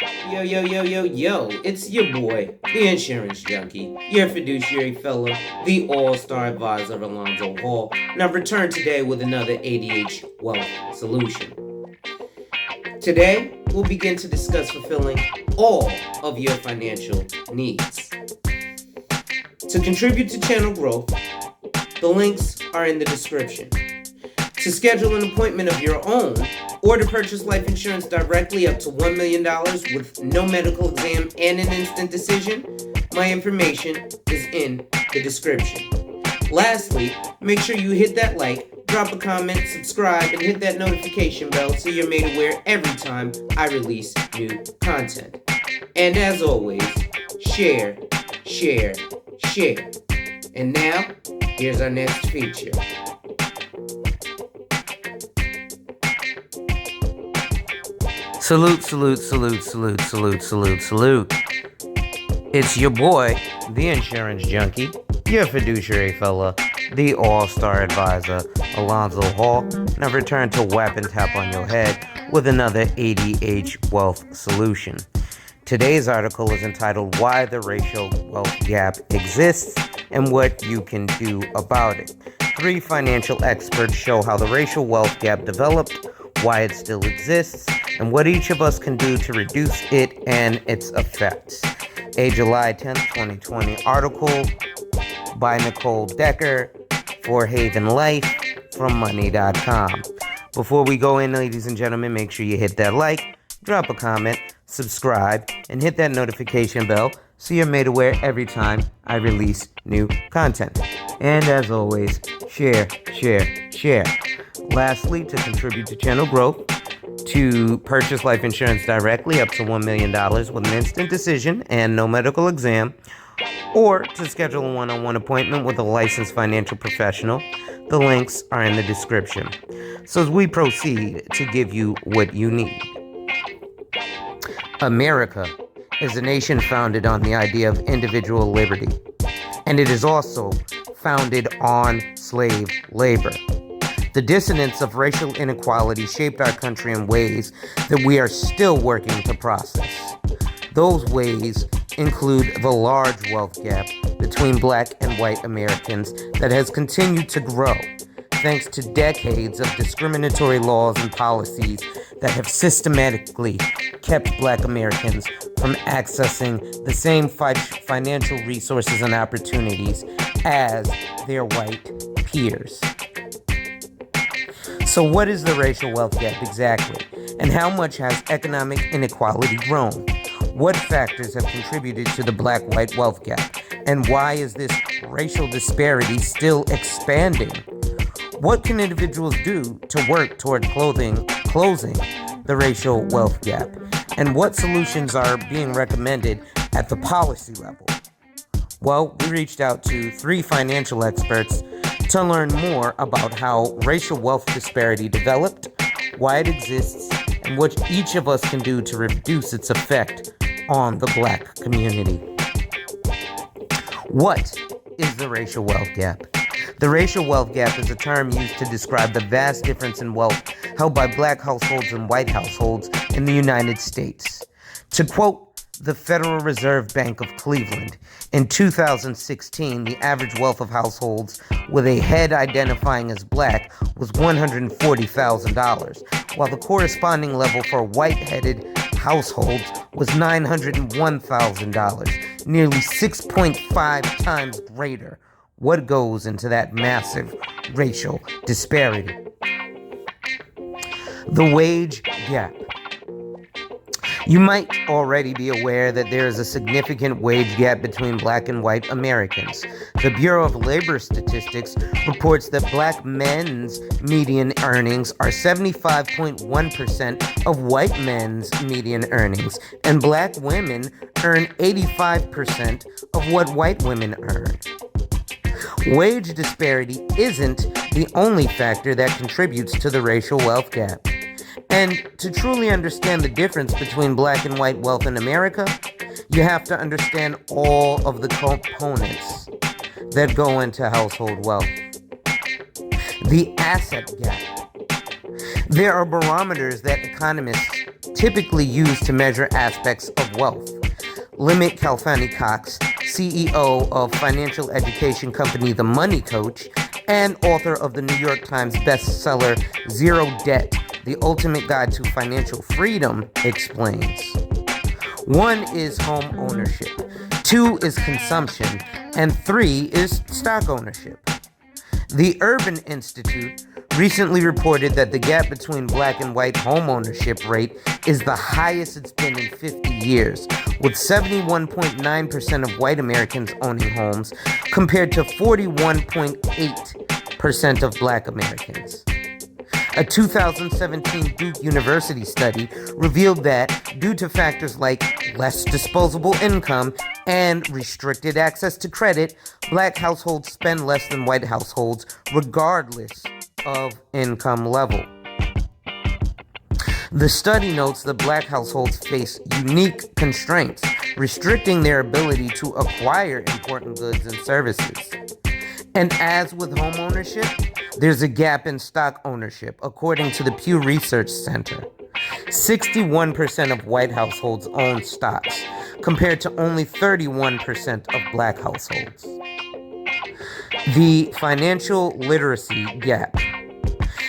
Yo, yo, yo, yo, yo, it's your boy, the insurance junkie, your fiduciary fellow, the all-star advisor Alonzo Hall, and I've returned today with another ADH wealth solution. Today, we'll begin to discuss fulfilling all of your financial needs. To contribute to channel growth, the links are in the description. To schedule an appointment of your own, or to purchase life insurance directly up to $1 million with no medical exam and an instant decision, my information is in the description. Lastly, make sure you hit that like, drop a comment, subscribe, and hit that notification bell so you're made aware every time I release new content. And as always, share, share, share. And now, here's our next feature. Salute, salute, salute, salute, salute, salute, salute. It's your boy, the insurance junkie, your fiduciary fella, the all-star advisor, Alonzo Hall, and I've returned to whap and tap on your head with another ADH wealth solution. Today's article is entitled Why the Racial Wealth Gap Exists and What You Can Do About It. 3 financial experts show how the racial wealth gap developed, why it still exists, and what each of us can do to reduce it and its effects. A July 10th, 2020 article by Nicole Decker for Haven Life from Money.com. Before we go in, ladies and gentlemen, make sure you hit that like, drop a comment, subscribe, and hit that notification bell so you're made aware every time I release new content. And as always, share, share, share. Lastly, to contribute to channel growth, to purchase life insurance directly up to $1 million with an instant decision and no medical exam, or to schedule a one-on-one appointment with a licensed financial professional, the links are in the description. So as we proceed to give you what you need. America is a nation founded on the idea of individual liberty, and it is also founded on slave labor. The dissonance of racial inequality shaped our country in ways that we are still working to process. Those ways include the large wealth gap between black and white Americans that has continued to grow thanks to decades of discriminatory laws and policies that have systematically kept black Americans from accessing the same financial resources and opportunities as their white peers. So what is the racial wealth gap exactly? And how much has economic inequality grown? What factors have contributed to the black-white wealth gap? And why is this racial disparity still expanding? What can individuals do to work toward closing the racial wealth gap? And what solutions are being recommended at the policy level? Well, we reached out to 3 financial experts to learn more about how racial wealth disparity developed, why it exists, and what each of us can do to reduce its effect on the black community. What is the racial wealth gap? The racial wealth gap is a term used to describe the vast difference in wealth held by black households and white households in the United States. To quote the Federal Reserve Bank of Cleveland, in 2016, the average wealth of households with a head identifying as black was $140,000, while the corresponding level for white-headed households was $901,000, nearly 6.5 times greater. What goes into that massive racial disparity? The wage gap. You might already be aware that there is a significant wage gap between black and white Americans. The Bureau of Labor Statistics reports that black men's median earnings are 75.1% of white men's median earnings, and black women earn 85% of what white women earn. Wage disparity isn't the only factor that contributes to the racial wealth gap. And to truly understand the difference between black and white wealth in America, you have to understand all of the components that go into household wealth. The asset gap. There are barometers that economists typically used to measure aspects of wealth. Limit Kalfani Cox, CEO of financial education company The Money Coach and author of the New York Times bestseller Zero Debt, The Ultimate Guide to Financial Freedom, explains. 1 is home ownership, 2 is consumption, and 3 is stock ownership. The Urban Institute recently reported that the gap between black and white home ownership rate is the highest it's been in 50 years, with 71.9% of white Americans owning homes compared to 41.8% of black Americans. A 2017 Duke University study revealed that, due to factors like less disposable income and restricted access to credit, black households spend less than white households, regardless of income level. The study notes that black households face unique constraints, restricting their ability to acquire important goods and services. And as with home ownership, there's a gap in stock ownership, according to the Pew Research Center. 61% of white households own stocks, compared to only 31% of black households. The financial literacy gap.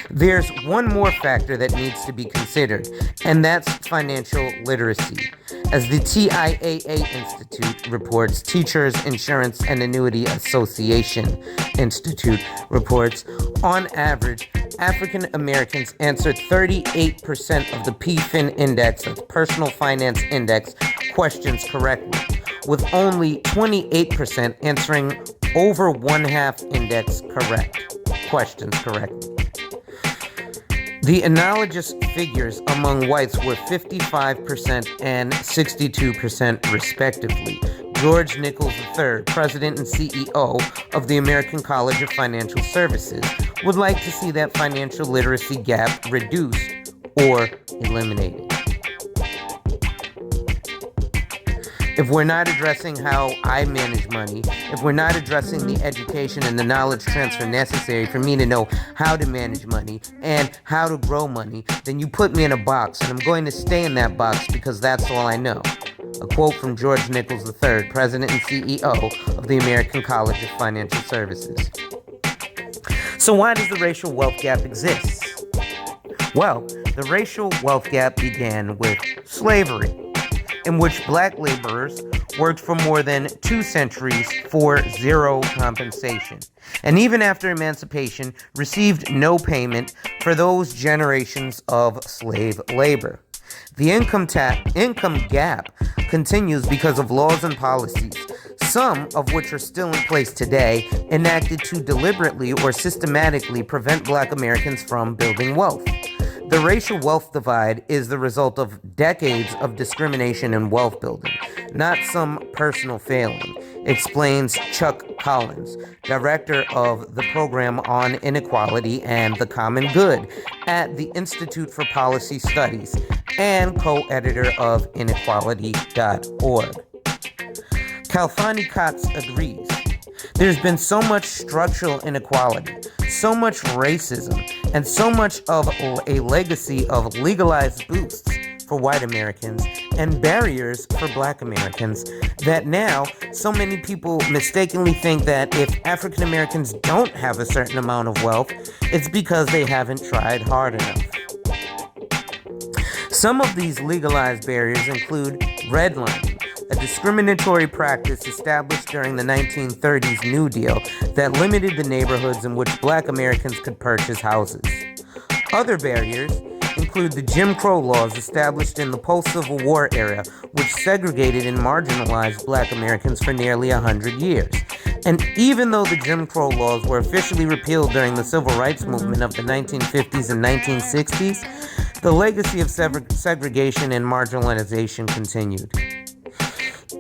There's one more factor that needs to be considered, and that's financial literacy. As the TIAA Institute reports, Teachers Insurance and Annuity Association Institute reports, on average, African Americans answered 38% of the PFIN index, that's Personal Finance Index, questions correctly, with only 28% answering over one-half index questions correctly. The analogous figures among whites were 55% and 62% respectively. George Nichols III, President and CEO of the American College of Financial Services, would like to see that financial literacy gap reduced or eliminated. If we're not addressing how I manage money, if we're not addressing the education and the knowledge transfer necessary for me to know how to manage money and how to grow money, then you put me in a box, and I'm going to stay in that box because that's all I know. A quote from George Nichols III, President and CEO of the American College of Financial Services. So why does the racial wealth gap exist? Well, the racial wealth gap began with slavery, in which black laborers worked for more than 2 centuries for zero compensation, and even after emancipation, received no payment for those generations of slave labor. The income gap continues because of laws and policies, some of which are still in place today, enacted to deliberately or systematically prevent black Americans from building wealth. The racial wealth divide is the result of decades of discrimination in wealth building, not some personal failing, explains Chuck Collins, director of the Program on Inequality and the Common Good at the Institute for Policy Studies and co-editor of inequality.org. Kalfani Cox agrees. There's been so much structural inequality, so much racism, and so much of a legacy of legalized boosts for white Americans and barriers for black Americans that now so many people mistakenly think that if African Americans don't have a certain amount of wealth, it's because they haven't tried hard enough. Some of these legalized barriers include redlining, a discriminatory practice established during the 1930s New Deal that limited the neighborhoods in which black Americans could purchase houses. Other barriers include the Jim Crow laws established in the post-Civil War era, which segregated and marginalized black Americans for nearly 100 years. And even though the Jim Crow laws were officially repealed during the Civil Rights Movement of the 1950s and 1960s, the legacy of segregation and marginalization continued.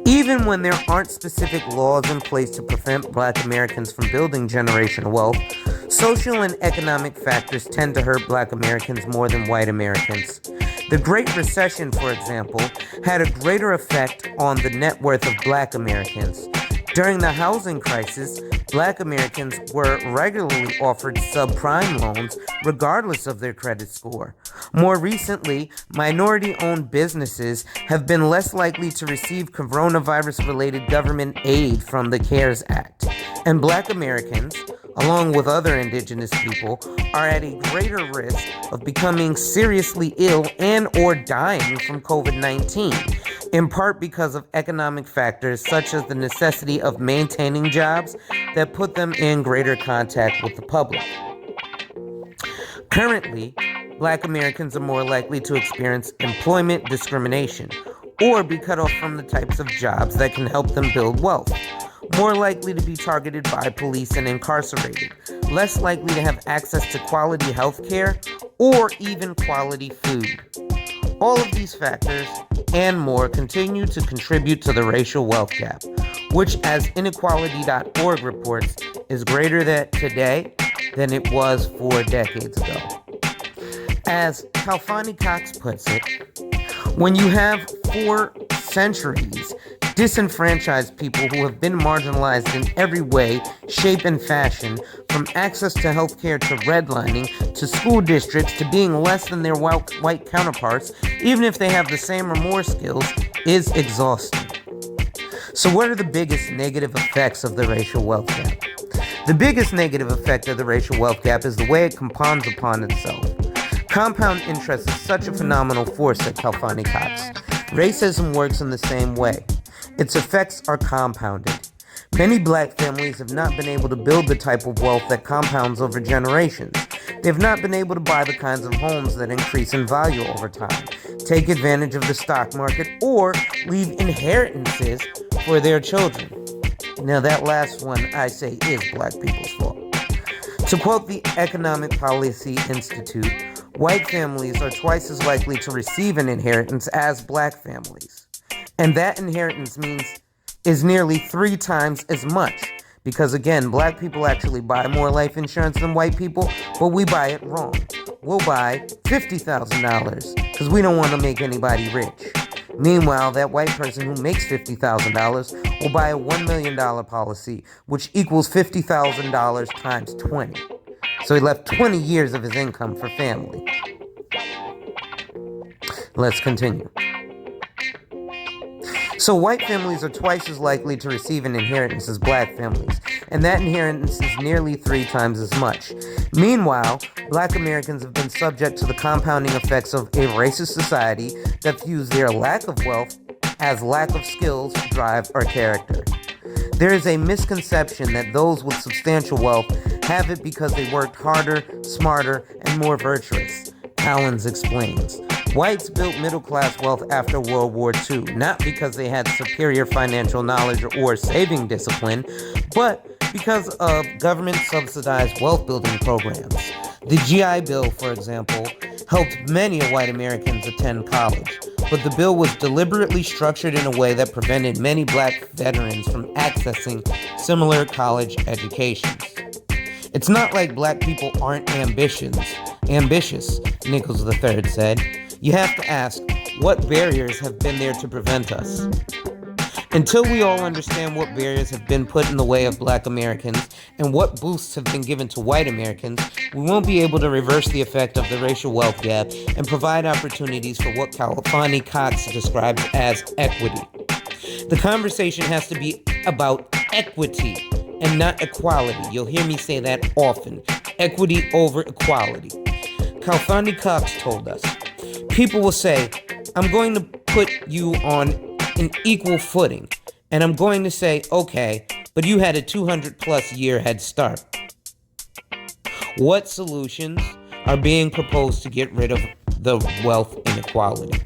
Even when there aren't specific laws in place to prevent black Americans from building generational wealth, social and economic factors tend to hurt black Americans more than white Americans. The Great Recession, for example, had a greater effect on the net worth of black Americans, During the housing crisis, black Americans were regularly offered subprime loans regardless of their credit score. More recently, minority-owned businesses have been less likely to receive coronavirus-related government aid from the CARES Act. And black Americans, along with other indigenous people, are at a greater risk of becoming seriously ill and or dying from COVID-19, in part because of economic factors such as the necessity of maintaining jobs that put them in greater contact with the public. Currently, black Americans are more likely to experience employment discrimination or be cut off from the types of jobs that can help them build wealth, more likely to be targeted by police and incarcerated, less likely to have access to quality health care or even quality food. All of these factors and more continue to contribute to the racial wealth gap, which, as inequality.org reports, is greater today than it was 4 decades ago. As Kalfani Cox puts it, when you have 4 centuries disenfranchised people who have been marginalized in every way, shape, and fashion, from access to healthcare to redlining to school districts to being less than their white counterparts, even if they have the same or more skills, is exhausting. So what are the biggest negative effects of the racial wealth gap? The biggest negative effect of the racial wealth gap is the way it compounds upon itself. Compound interest is such a phenomenal force, said Kalfani Cox. Racism works in the same way. Its effects are compounded. Many black families have not been able to build the type of wealth that compounds over generations. They've not been able to buy the kinds of homes that increase in value over time, take advantage of the stock market, or leave inheritances for their children. Now that last one, I say, is black people's fault. To quote the Economic Policy Institute, white families are twice as likely to receive an inheritance as black families. And that inheritance is nearly 3 times as much. Because again, black people actually buy more life insurance than white people, but we buy it wrong. We'll buy $50,000 because we don't want to make anybody rich. Meanwhile, that white person who makes $50,000 will buy a $1 million policy, which equals $50,000 times 20. So he left 20 years of his income for family. Let's continue. So white families are twice as likely to receive an inheritance as black families, and that inheritance is nearly 3 times as much. Meanwhile, black Americans have been subject to the compounding effects of a racist society that views their lack of wealth as lack of skills, drive, or character. There is a misconception that those with substantial wealth have it because they worked harder, smarter, and more virtuous. Collins explains. Whites built middle-class wealth after World War II, not because they had superior financial knowledge or saving discipline, but because of government-subsidized wealth-building programs. The GI Bill, for example, helped many white Americans attend college, but the bill was deliberately structured in a way that prevented many black veterans from accessing similar college educations. It's not like black people aren't ambitious, Nichols III said. You have to ask, what barriers have been there to prevent us? Until we all understand what barriers have been put in the way of black Americans and what boosts have been given to white Americans, we won't be able to reverse the effect of the racial wealth gap and provide opportunities for what Kalfani Cox describes as equity. The conversation has to be about equity and not equality. You'll hear me say that often. Equity over equality. Kalfani Cox told us, people will say, I'm going to put you on an equal footing. And I'm going to say, okay, but you had a 200+ year head start. What solutions are being proposed to get rid of the wealth inequality?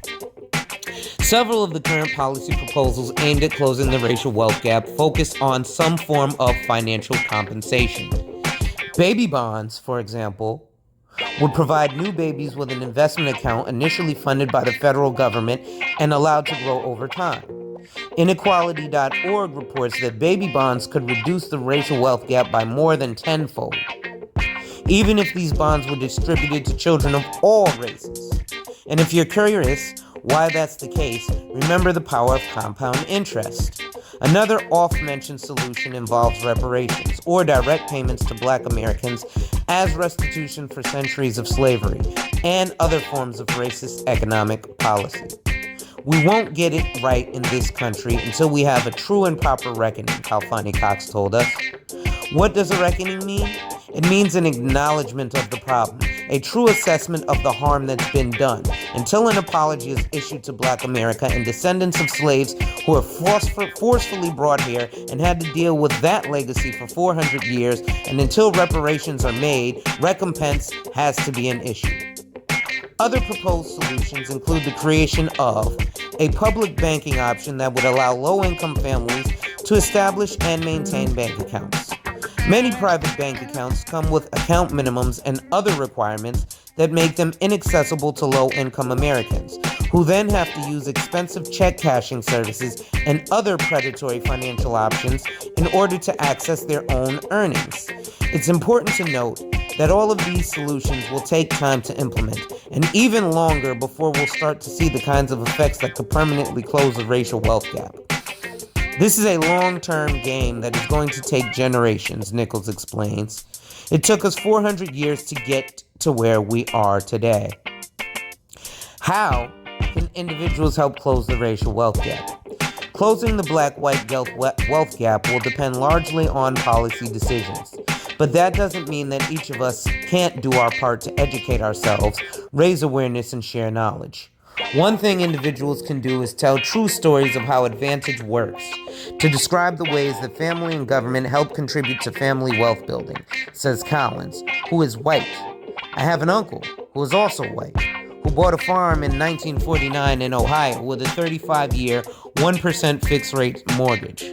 Several of the current policy proposals aimed at closing the racial wealth gap focus on some form of financial compensation. Baby bonds, for example, would provide new babies with an investment account initially funded by the federal government and allowed to grow over time. Inequality.org reports that baby bonds could reduce the racial wealth gap by more than tenfold, even if these bonds were distributed to children of all races. And if you're curious why that's the case, remember the power of compound interest. Another oft-mentioned solution involves reparations, or direct payments to Black Americans as restitution for centuries of slavery and other forms of racist economic policy. We won't get it right in this country until we have a true and proper reckoning, Kalfani Cox told us. What does a reckoning mean? It means an acknowledgement of the problem, a true assessment of the harm that's been done, until an apology is issued to Black America and descendants of slaves who were forcefully brought here and had to deal with that legacy for 400 years, and until reparations are made, recompense has to be an issue. Other proposed solutions include the creation of a public banking option that would allow low-income families to establish and maintain bank accounts. Many private bank accounts come with account minimums and other requirements that make them inaccessible to low-income Americans, who then have to use expensive check cashing services and other predatory financial options in order to access their own earnings. It's important to note that all of these solutions will take time to implement, and even longer before we'll start to see the kinds of effects that could permanently close the racial wealth gap. This is a long-term game that is going to take generations, Nichols explains. It took us 400 years to get to where we are today. How can individuals help close the racial wealth gap? Closing the black-white wealth gap will depend largely on policy decisions. But that doesn't mean that each of us can't do our part to educate ourselves, raise awareness, and share knowledge. One thing individuals can do is tell true stories of how Advantage works, to describe the ways that family and government help contribute to family wealth building, says Collins, who is white. I have an uncle who is also white, who bought a farm in 1949 in Ohio with a 35-year, 1% fixed-rate mortgage.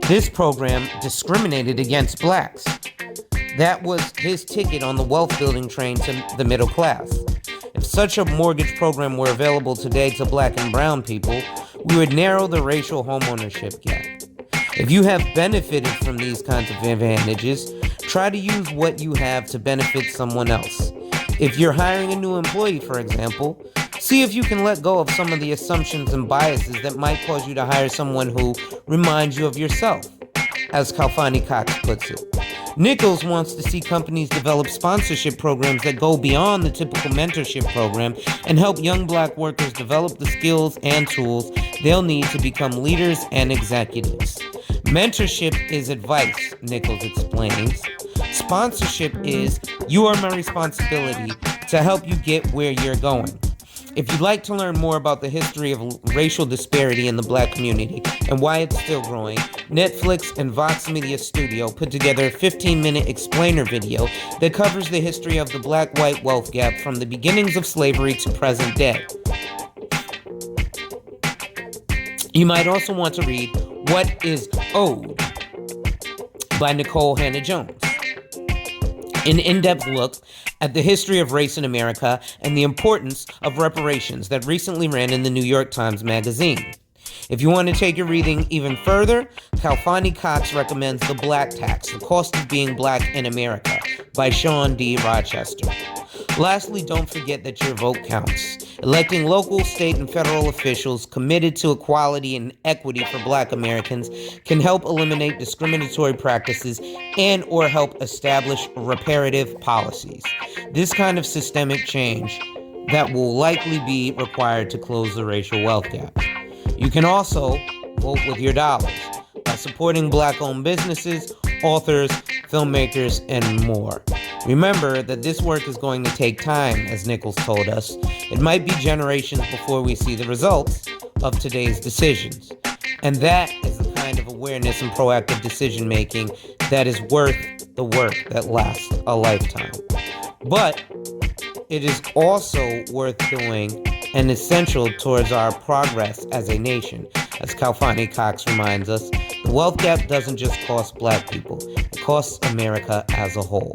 This program discriminated against blacks. That was his ticket on the wealth-building train to the middle class. If such a mortgage program were available today to black and brown people, we would narrow the racial homeownership gap. If you have benefited from these kinds of advantages, try to use what you have to benefit someone else. If you're hiring a new employee, for example, see if you can let go of some of the assumptions and biases that might cause you to hire someone who reminds you of yourself, as Kalfani Cox puts it. Nichols wants to see companies develop sponsorship programs that go beyond the typical mentorship program and help young black workers develop the skills and tools they'll need to become leaders and executives. Mentorship is advice, Nichols explains. Sponsorship is, you are my responsibility to help you get where you're going. If you'd like to learn more about the history of racial disparity in the black community and why it's still growing, Netflix and Vox Media Studio put together a 15-minute explainer video that covers the history of the black-white wealth gap from the beginnings of slavery to present day. You might also want to read What is Owed by Nicole Hannah-Jones, an in-depth look at the history of race in America and the importance of reparations that recently ran in the New York Times Magazine. If you want to take your reading even further, Kalfani Cox recommends The Black Tax, The Cost of Being Black in America by Sean D. Rochester. Lastly, don't forget that your vote counts. Electing local, state, and federal officials committed to equality and equity for black Americans can help eliminate discriminatory practices and or help establish reparative policies. This kind of systemic change that will likely be required to close the racial wealth gap. You can also vote with your dollars by supporting black-owned businesses, authors, filmmakers, and more. Remember that this work is going to take time, as Nichols told us. It might be generations before we see the results of today's decisions. And that is the kind of awareness and proactive decision-making that is worth the work that lasts a lifetime. But it is also worth doing and essential towards our progress as a nation. As Kalfani Cox reminds us, the wealth gap doesn't just cost black people, it costs America as a whole.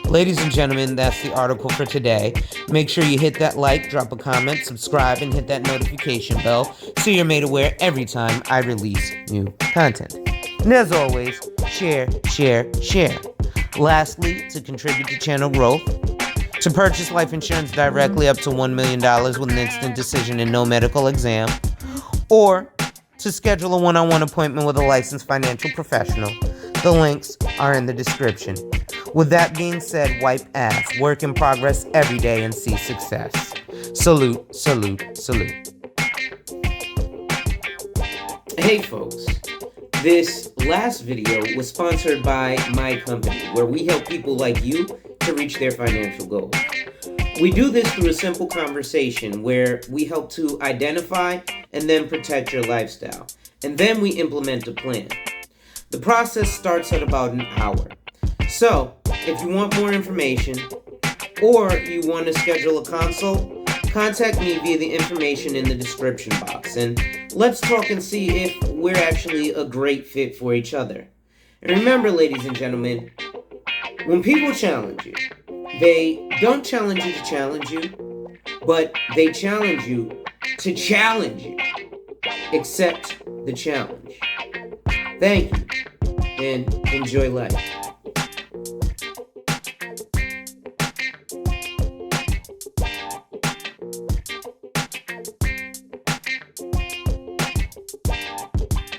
Ladies and gentlemen, that's the article for today. Make sure you hit that like, drop a comment, subscribe, and hit that notification bell so you're made aware every time I release new content. And as always, share, share, share. Lastly, to contribute to channel growth, to purchase life insurance directly up to $1 million with an instant decision and no medical exam, or to schedule a one-on-one appointment with a licensed financial professional. The links are in the description. With that being said, wipe ass, work in progress every day, and see success. Salute, salute, salute. Hey folks, this last video was sponsored by my company, where we help people like you to reach their financial goals. We do this through a simple conversation where we help to identify and then protect your lifestyle, and then we implement a plan. The process starts at about an hour. So, if you want more information or you want to schedule a consult, contact me via the information in the description box, and let's talk and see if we're actually a great fit for each other. And remember, ladies and gentlemen, when people challenge you, they don't challenge you to challenge you, but they challenge you to challenge you. Accept the challenge. Thank you, and enjoy life.